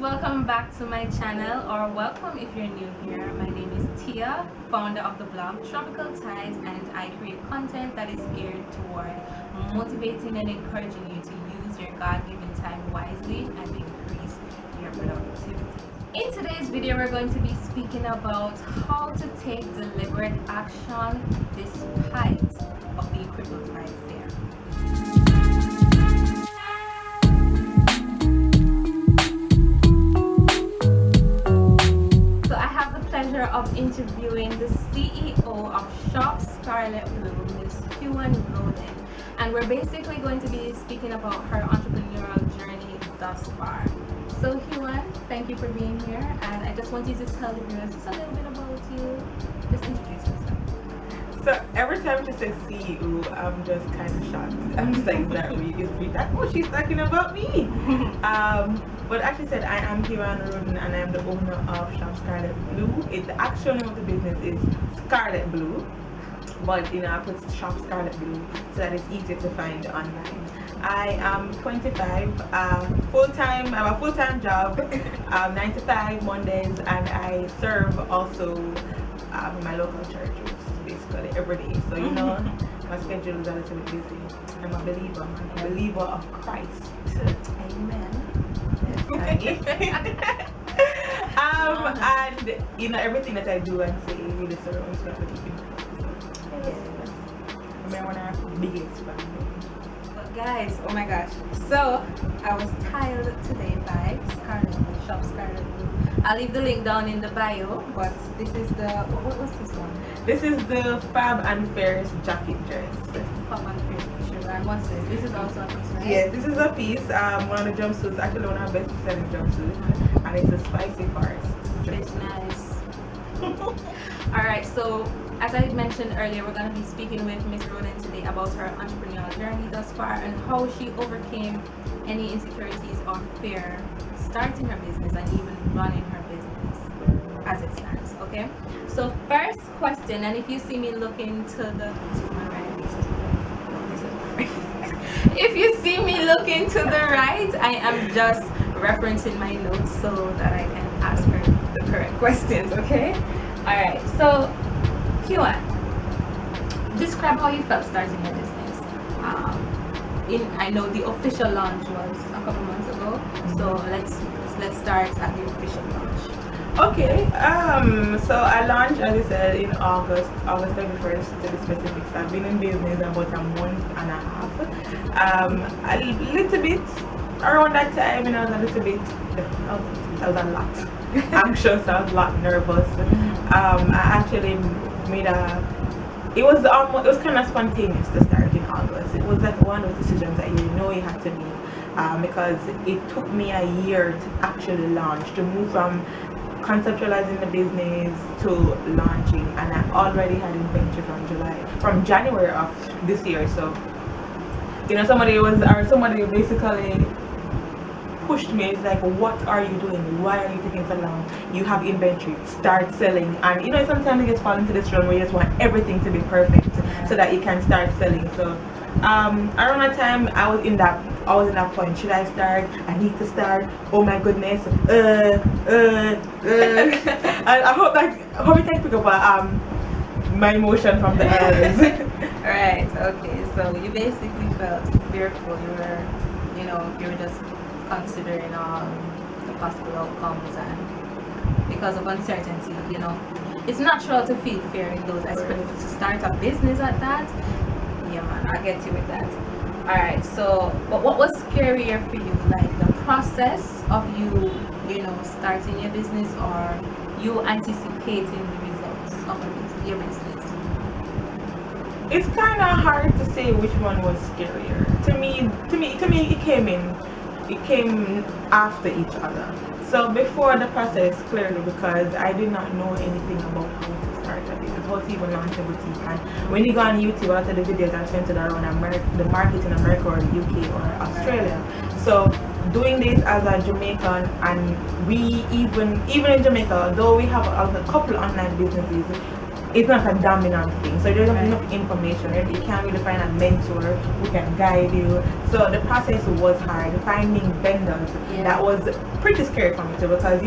welcome back to my channel, or welcome if you're new here. My name is Tia, founder of the blog Tropical Tides, and I create content that is geared toward motivating and encouraging you to use your God-given time wisely and increase your productivity. In today's video, we're going to be speaking about how to take deliberate action despite of being crippled by fear. Of interviewing the CEO of Shop Scarlet Blue, Miss Huan Roden, and we're basically going to be speaking about her entrepreneurial journey thus far. So Huan, thank you for being here, and I just want you to tell the viewers just a little bit about you. Just introduce yourself. So every time she says CEO, I'm just kind of shocked. I'm just like, is that really that? Oh, she's talking about me. But actually said, I am Huan Roden and I'm the owner of Shop Scarlet Blue. The actual name of the business is Scarlet Blue, but I put Shop Scarlet Blue so that it's easier to find online. I am 25, full-time. I have a full-time job, 9 to 5 Mondays, and I serve also my local church basically every day. So my schedule is a little bit busy. I'm a believer, a believer of Christ. Amen. And everything that I do and say really surrounds me with keeping Christ. I'm one of our biggest fans. But guys, oh my gosh, so I was tiled today by Scarlet, Shop Scarlet Blue. I'll leave the link down in the bio, but this is the what's this one? This is the Fab and Fairs jacket dress. Fab and Fairs, sure. And what's this? This is also a piece, right? Yes, this is a piece. One of the jumpsuits, actually one of our best selling jumpsuits, and it's a spicy forest. It's nice. Alright, so as I mentioned earlier, we're going to be speaking with Miss Roden today about her entrepreneurial journey thus far and how she overcame any insecurities or fear starting her business and even running her business as it stands. Okay, so first question, and if you see me looking to the if you see me looking to the right, I am just referencing my notes so that I can ask her the correct questions. Okay, all right, so Huan, describe how you felt starting your business. I know the official launch was a couple months ago, so let's start at the official launch. Okay, so I launched, as I said, in August 31st to be specific. So I've been in business about a month and a half. A little bit around that time, I was a little bit, I was a lot anxious, I was a lot nervous. I actually made it was kind of spontaneous to start in August. It was like one of the decisions that you had to make, because it took me a year to actually launch, to move from conceptualizing the business to launching, and I already had inventory from January of this year. So somebody basically pushed me. It's like, what are you doing? Why are you taking so long? You have inventory, start selling. And sometimes you just fall into this run where you just want everything to be perfect so that you can start selling. So around that time I was in that point. Should I start? I need to start. Oh my goodness. I hope you can pick up my emotion from the others. Right, okay, so you basically felt fearful. You were just considering all the possible outcomes, and because of uncertainty, it's natural to feel fear in those aspects. To start a business at that, yeah man, I get you with that. Alright, so but what was scarier for you, like the process of you starting your business, or you anticipating the results of your business? It's kind of hard to say which one was scarier. To me it came after each other. So before the process, clearly, because I did not know anything about how to start a business, how to even launch a boutique. And when you go on YouTube, a lot of the videos are centered around the market in America or the UK or Australia. So doing this as a Jamaican, and we even in Jamaica, though we have a couple online businesses, it's not a dominant thing. So there's not enough information. You can't really find a mentor who can guide you. So the process was hard. Finding vendors, that was pretty scary for me too, because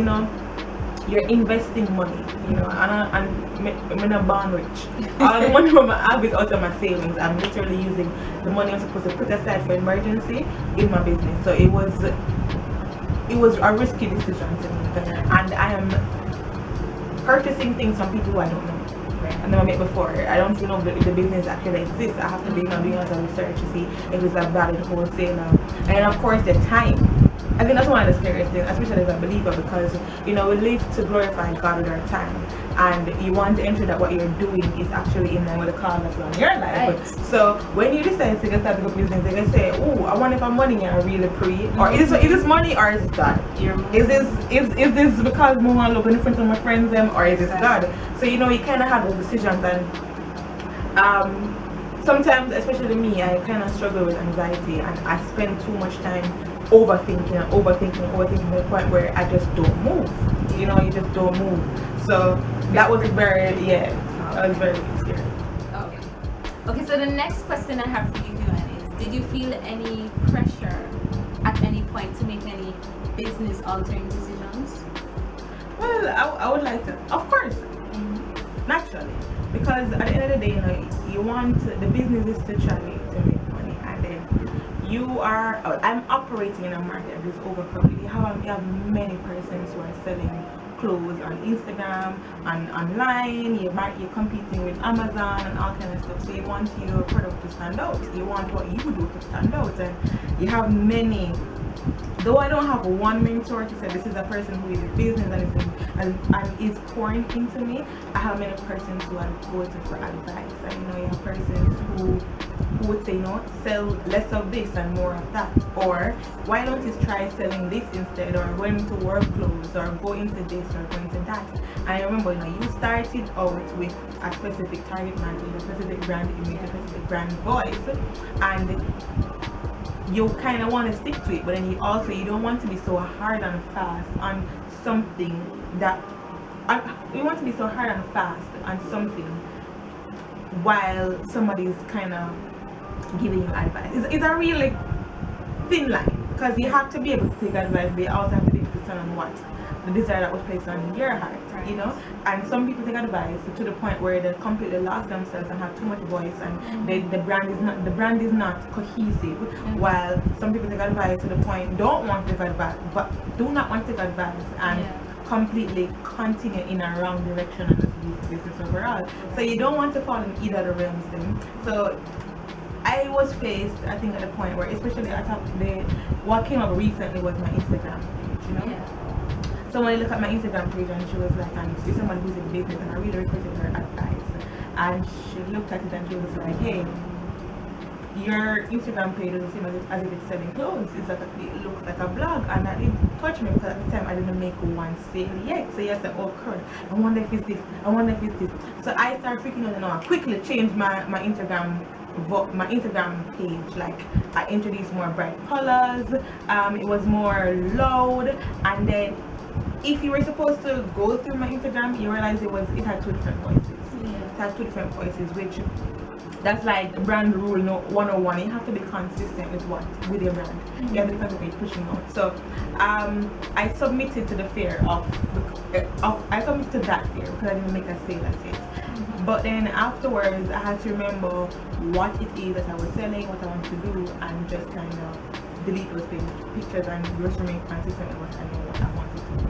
you're investing money, and I'm not born rich. All the money I have is out of my savings. I'm literally using the money I'm supposed to put aside for emergency in my business. So it was a risky decision to me, and I am purchasing things from people who I don't know. I never met before. I don't even know if the business actually exists. I have to be doing a lot of research to see if it's a valid wholesaler. And of course the time. I think that's one of the scariest things, especially as a believer, because we live to glorify God with our time, and you want to ensure that what you're doing is actually in line with the call that's on your life. Right. So when you decide to start a business, they can say, "Oh, I want if I'm money and I really pray," or is this money or is it God? Is this because I want to look in front of my friends or is it God? So you kind of have those decisions, and sometimes, especially me, I kind of struggle with anxiety, and I spend too much time overthinking to the point where I just don't move. You just don't move. So that was very scary. Okay, so the next question I have for you, Huan, is did you feel any pressure at any point to make any business altering decisions? Well, I would like to, of course, naturally, because at the end of the day, you want the business is to try to make money, and then I'm operating in a market that is overcrowded. You have many persons who are selling clothes on Instagram and online. You're competing with Amazon and all kind of stuff. So you want your product to stand out. You want what you do to stand out, and you have many. Though I don't have one mentor to say this is a person who is in business and is pouring into me, I have many persons who I go to for advice. And you have persons who would say, sell less of this and more of that, or why don't you try selling this instead, or going to work clothes, or go into this or go into that. And I remember, you started out with a specific target market, a specific brand image, a specific brand voice, and you kind of want to stick to it, but then you don't want to be so hard and fast on something that you want to be so hard and fast on something while somebody's kind of giving you advice. It's a really thin line, because you have to be able to take advice, but you also have to be able to stand on what the desire that was placed on your heart, And some people take advice to the point where they completely lost themselves and have too much voice, and the brand is not cohesive. While some people take advice to the point don't want to take advice, but do not want to take advice and completely continue in a wrong direction and just lose business overall. So you don't want to fall in either of the realms then. So I was faced, I think, at a point where, especially what came up recently was my Instagram page, So when I look at my Instagram page, and she was like, she's someone who's in business, and I really requested her advice. And she looked at it and she was like, hey, your Instagram page doesn't seem as if it's selling clothes. It looks like a blog, and that didn't touch me because at the time I didn't make one sale yet. So yes, I said, oh crud, I wonder if it's this, I wonder if it's this. So I started freaking out, I quickly changed my Instagram page. Like, I introduced more bright colors, it was more loud, and then if you were supposed to go through my Instagram, you realize it had two different voices. It had two different voices, which that's like brand rule 101. You have to be consistent with your brand. You have to be consistent pushing out. So I submitted to the fear I submitted to that fear because I didn't make a sale as it. But then afterwards, I had to remember what it is that I was selling, what I wanted to do, and just kind of delete those pictures and just remain consistent with what I wanted to do.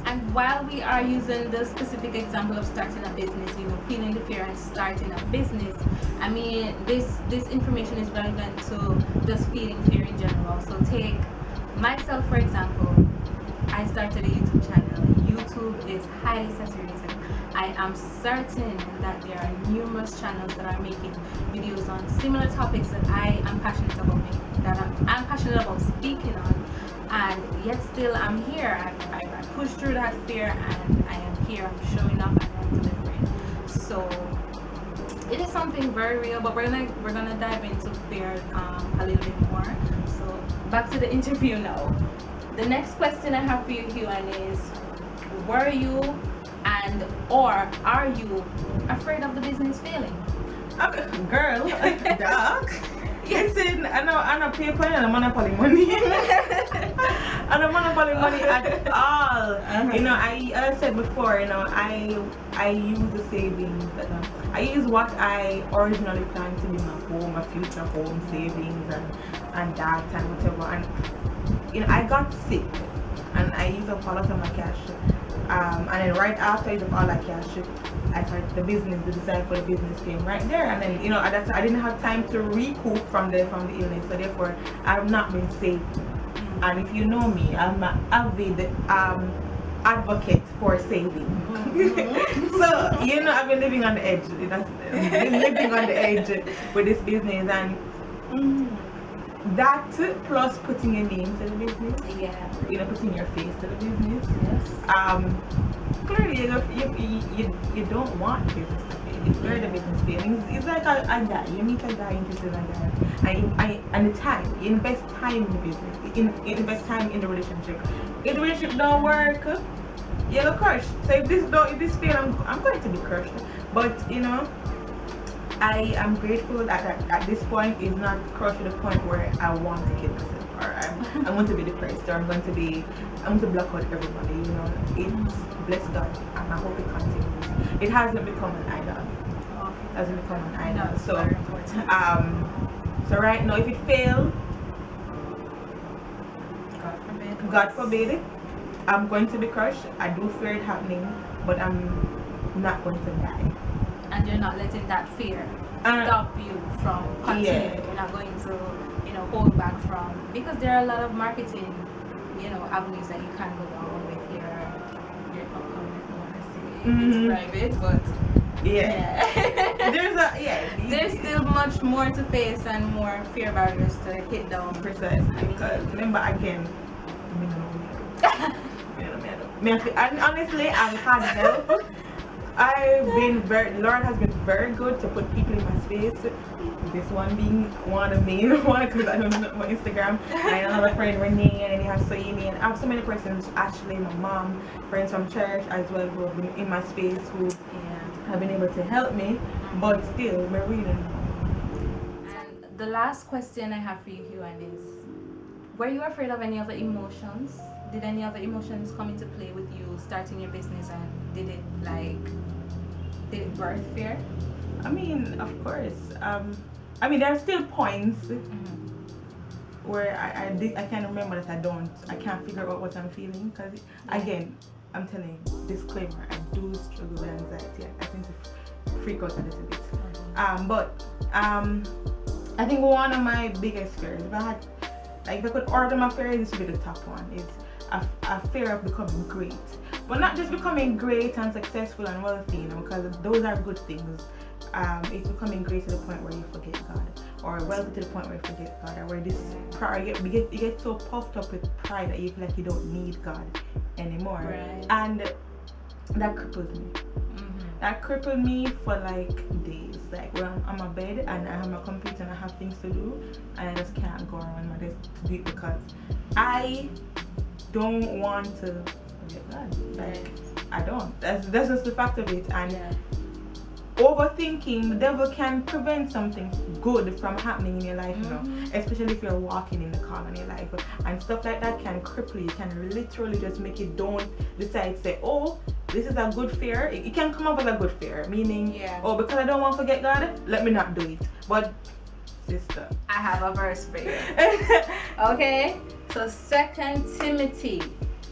And while we are using the specific example of starting a business, feeling the fear and starting a business, I mean, this information is relevant to just feeling fear in general. So take myself, for example. I started a YouTube channel. YouTube is highly saturated. I am certain that there are numerous channels that are making videos on similar topics that I am passionate about I'm passionate about speaking on, and yet still I'm here. I pushed through that fear, and I am here. I'm showing up and I'm delivering. So it is something very real, but we're gonna dive into fear a little bit more. So back to the interview now. The next question I have for you, Huan, is: were you And or are you afraid of the business failing? Okay, girl, dog. Listen, I know paper and a monopoly money. I don't monopoly money at all. You know, I said before, you know, I use the savings that I use what I originally planned to be my home, my future home savings and that and whatever. And you know, I got sick and I used up a lot of my cash. And then right after I used up all that cash, I started the business. The design for the business came right there, and then you know I didn't have time to recoup from the illness, so therefore I've not been saving. And if you know me, I'm an avid advocate for saving. So you know I've been living on the edge. I've been living on the edge with this business, and that plus putting your name to the business, you know, putting your face to the business. Yes. Clearly you don't want business to fail. If you're the business failing, it's like a guy. You meet a guy interested in a guy, and the time you invest time in the business, you invest time in the relationship. If the relationship don't work, you'll crush. So if this fail, I'm going to be crushed. But you know, I am grateful that at this point is not crushed to the point where I want to kill myself, or I'm going to be depressed, or I'm going to block out everybody. You know, it's bless God, and I hope it continues. It hasn't become an idol. It hasn't become an idol. So right now, if it fails, God forbid it, I'm going to be crushed. I do fear it happening, but I'm not going to die. And you're not letting that fear stop you from continuing. You're not going to, you know, hold back from, because there are a lot of marketing, you know, avenues that you can go down with your upcoming. I want to say it's private, but there's still much more to face and more fear barriers to hit down. Precisely, because remember again, and honestly, I've had help. Lord has been very good to put people in my space. This one being one of the main one, because I don't know my Instagram. And I have another friend, Renee, and then you have Soini, and I have so many persons, Ashley, my mom, friends from church as well, who have been in my space, who have been able to help me, but still, we're reading. And the last question I have for you, Huan, is, were you afraid of any other emotions? Did any other emotions come into play with you starting your business, and did it birth fear? I mean, of course. I mean, there are still points where I can't remember that I can't figure out what I'm feeling, because again, I'm telling you, disclaimer, I do struggle with anxiety. I tend to freak out a little bit. But I think one of my biggest fears, if I could order my fears, this would be the top one, is a fear of becoming great. But not just becoming great and successful and wealthy, you know, because those are good things. It's becoming great to the point where you forget God, or wealthy to the point where you forget God, or where this pride, you get so puffed up with pride that you feel like you don't need God anymore. Right. And that cripples me. That crippled me for like days. Like when I'm on my bed and I have my computer and I have things to do, and I just can't go around my desk to do it, because I don't want to forget God. Like I don't. That's just the fact of it. And overthinking, the devil can prevent something good from happening in your life, you know, especially if you're walking in the call in your life, and stuff like that can cripple you, can literally just make you don't decide to say, oh, this is a good fear. It can come up as a good fear, meaning, oh, because I don't want to forget God, let me not do it. But sister, I have a verse for you. Okay, so 2 Timothy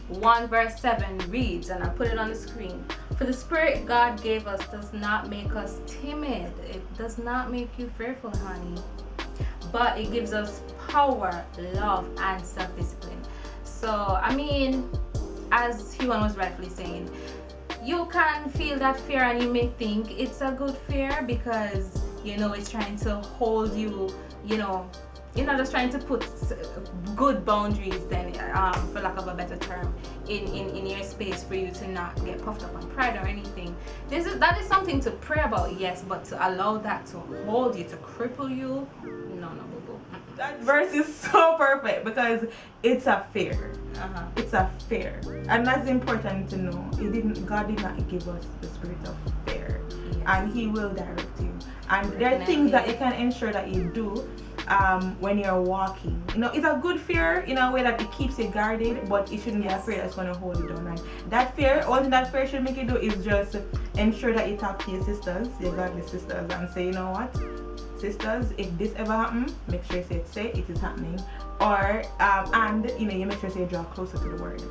1 verse 7 reads, and I'll put it on the screen. For the Spirit God gave us does not make us timid. It does not make you fearful, honey. But it gives us power, love, and self-discipline. So, I mean, as Huan was rightfully saying, you can feel that fear and you may think it's a good fear because, you know, it's trying to hold you, you know, you're not just trying to put good boundaries then, for lack of a better term, in your space for you to not get puffed up on pride or anything. That is something to pray about, yes, but to allow that to hold you, to cripple you, no, boo-boo. That verse is so perfect because it's a fear. It's a fear, and that's important to know. God did not give us the spirit of fear, and He will direct you. And there are things that you can ensure that you do when you're walking. You know, it's a good fear in a way that it keeps you guarded, but it shouldn't be a fear that's going to hold you down. Right? That fear, all that fear should make you do is just ensure that you talk to your sisters, your godly sisters, and say, you know what, sisters, if this ever happens, make sure you say it is happening, or and you know, you make sure you draw closer to the word.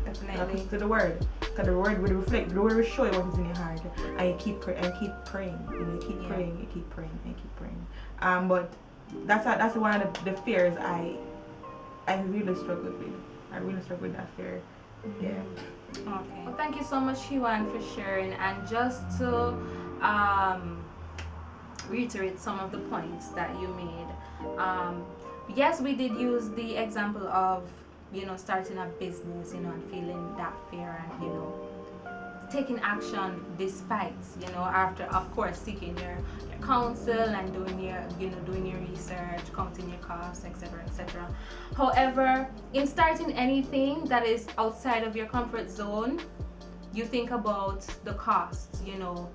Definitely. To the word, because the word will reflect, the word will show you what is in your heart, and you keep praying. You know, you keep praying, you keep praying, and keep praying. But that's one of the fears I really struggled with. I really struggled with that fear. Yeah. Okay. Well, thank you so much, Hiwan, for sharing. And just to reiterate some of the points that you made. Yes, we did use the example of, you know, starting a business, you know, and feeling that fear, and, you know, taking action despite, you know, after, of course, seeking your counsel and doing your, you know, doing your research, counting your costs, etc., etc. However, in starting anything that is outside of your comfort zone, you think about the costs. You know,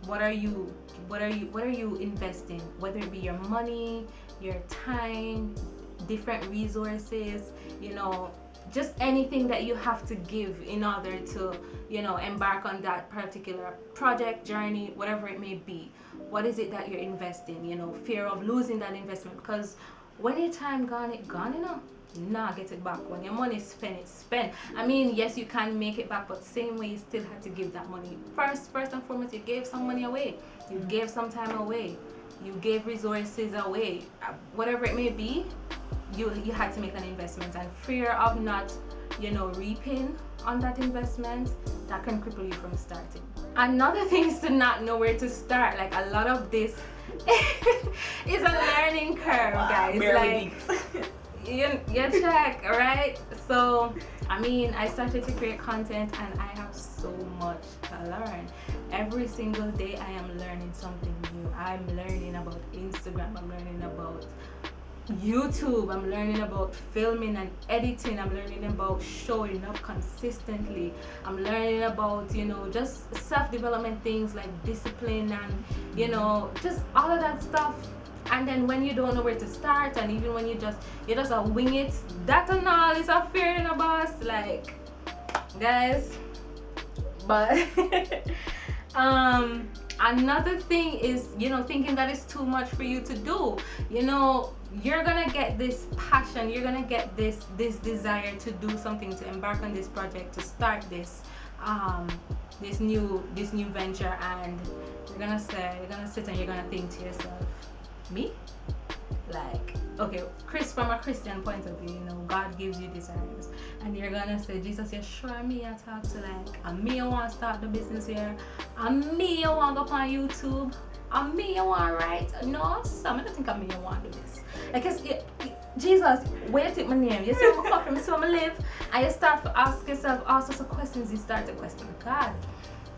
what are you investing, whether it be your money, your time, different resources, you know, just anything that you have to give in order to, you know, embark on that particular project, journey, whatever it may be. What is it that you're investing? You know, fear of losing that investment, because when your time gone, it gone, you know. Nah, get it back. When your money is spent, it's spent. I mean, yes, you can make it back, but same way you still had to give that money. First and foremost, you gave some money away. You gave some time away. You gave resources away. Whatever it may be, you had to make an investment, and fear of not, you know, reaping on that investment, that can cripple you from starting. Another thing is to not know where to start. Like, a lot of this is a learning curve, guys. Like, you check, right? So I mean, I started to create content and I have so much to learn. Every single day I am learning something new. I'm learning about Instagram, I'm learning about YouTube, I'm learning about filming and editing, I'm learning about showing up consistently, I'm learning about, you know, just self-development things like discipline and, you know, just all of that stuff. And then when you don't know where to start, and even when you just wing it, that and all is a fear in a boss, like, guys. But another thing is, you know, thinking that it's too much for you to do. You know, you're gonna get this passion, you're gonna get this desire to do something, to embark on this project, to start this this new venture, and you're gonna sit and you're gonna think to yourself, me? Like, okay, Chris, from a Christian point of view, you know, God gives you desires, and you're gonna say, Jesus, you sure me I talk to, like, and me I want to start the business here, and me I want to go on YouTube, and me I want to write. No, so I don't think me I want to do this. Like, Jesus, where you take my name? You see I'm coming, so I live, and you start to ask yourself all sorts of questions. You start to question God,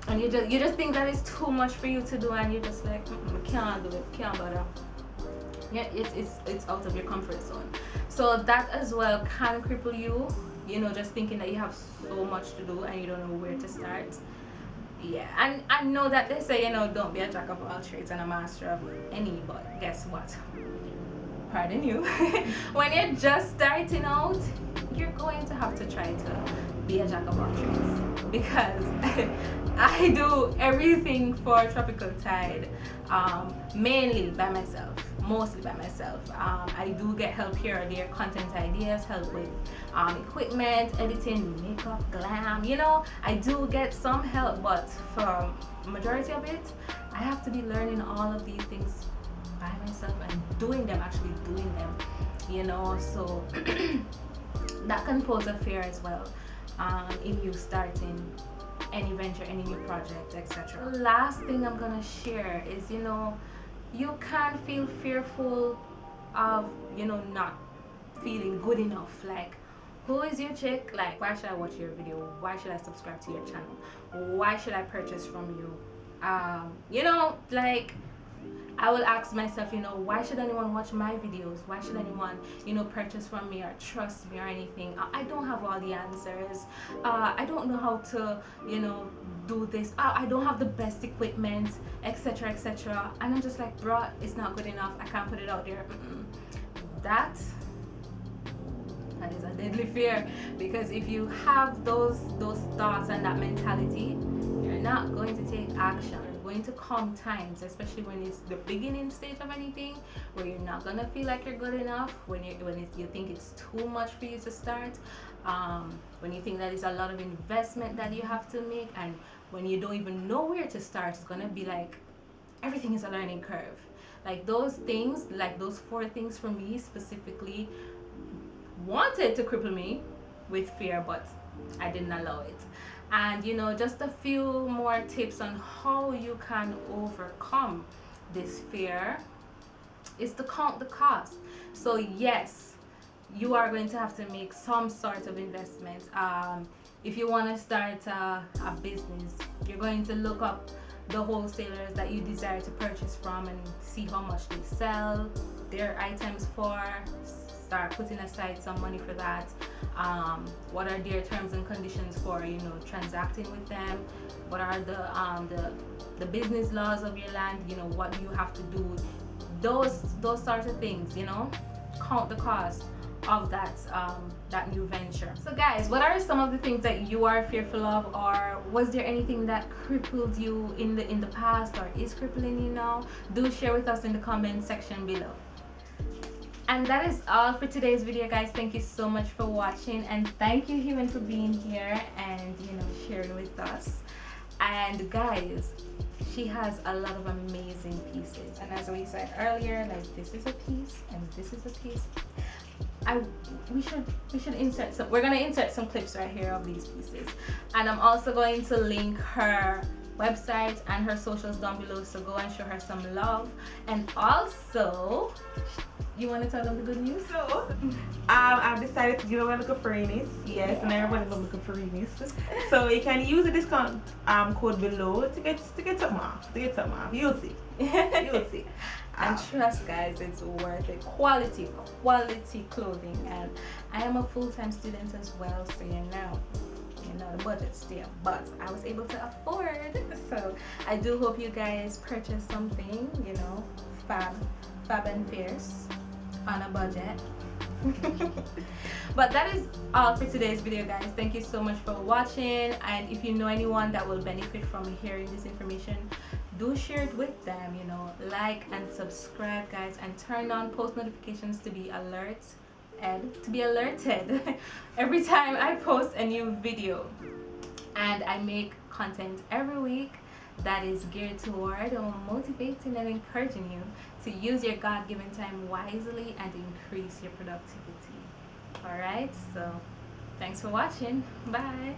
and you just think that it's too much for you to do, and you're just like, I can't do it, can't bother. Yeah, it's out of your comfort zone. So that as well can cripple you, you know, just thinking that you have so much to do and you don't know where to start. Yeah, and I know that they say, you know, don't be a jack of all trades and a master of any, but guess what? Pardon you. When you're just starting out, you're going to have to try to be a jack of all trades, because I do everything for Tropical Tide, mainly by myself, mostly by myself. I do get help here or there, content ideas, help with equipment, editing, makeup, glam, you know, I do get some help, but for majority of it, I have to be learning all of these things by myself and actually doing them, you know, so that can pose a fear as well in you starting any venture, any new project, etc. The last thing I'm gonna share is, you know, you can feel fearful of, you know, not feeling good enough. Like, who is your chick? Like, why should I watch your video? Why should I subscribe to your channel? Why should I purchase from you? You know, like, I will ask myself, you know, why should anyone watch my videos? Why should anyone, you know, purchase from me or trust me or anything? I don't have all the answers. I don't know how to, you know, do this. I don't have the best equipment, etc., etc. And I'm just like, bruh, it's not good enough. I can't put it out there. That is a deadly fear, because if you have those thoughts and that mentality, you're not going to take action. Going to come times, especially when it's the beginning stage of anything, where you're not gonna feel like you're good enough, when you think it's too much for you to start, when you think that it's a lot of investment that you have to make, and when you don't even know where to start, it's gonna be like everything is a learning curve. Like those things, like those 4 things for me specifically wanted to cripple me with fear, but I didn't allow it. And you know, just a few more tips on how you can overcome this fear is to count the cost. So yes, you are going to have to make some sort of investment. If you want to start a business, you're going to look up the wholesalers that you desire to purchase from and see how much they sell their items for. Start putting aside some money for that. What are their terms and conditions for, you know, transacting with them? What are the business laws of your land? You know, what do you have to do? Those sorts of things, you know. Count the cost of that new venture. So guys, what are some of the things that you are fearful of, or was there anything that crippled you in the past or is crippling you now? Do share with us in the comment section below. And that is all for today's video, guys. Thank you so much for watching, and thank you, Human, for being here and, you know, sharing with us. And guys, she has a lot of amazing pieces, and as we said earlier, like, this is a piece and this is a piece. We should insert some. We're gonna insert some clips right here of these pieces, and I'm also going to link her website and her socials down below, so go and show her some love. And also, you want to tell them the good news? So, I've decided to give away a freeness. Yes, and everybody loves looking for freeness. So you can use the discount code below to get something off. You'll see. You'll see. And trust, guys, it's worth it. Quality clothing. And I am a full-time student as well, so you know the budget still, but I was able to afford. So I do hope you guys purchase something, you know, fab and fierce on a budget. But that is all for today's video, guys. Thank you so much for watching, and if you know anyone that will benefit from hearing this information, do share it with them. You know, like and subscribe, guys, and turn on post notifications to be alerted every time I post a new video. And I make content every week that is geared toward motivating and encouraging you to use your God-given time wisely and increase your productivity. All right, so thanks for watching. Bye.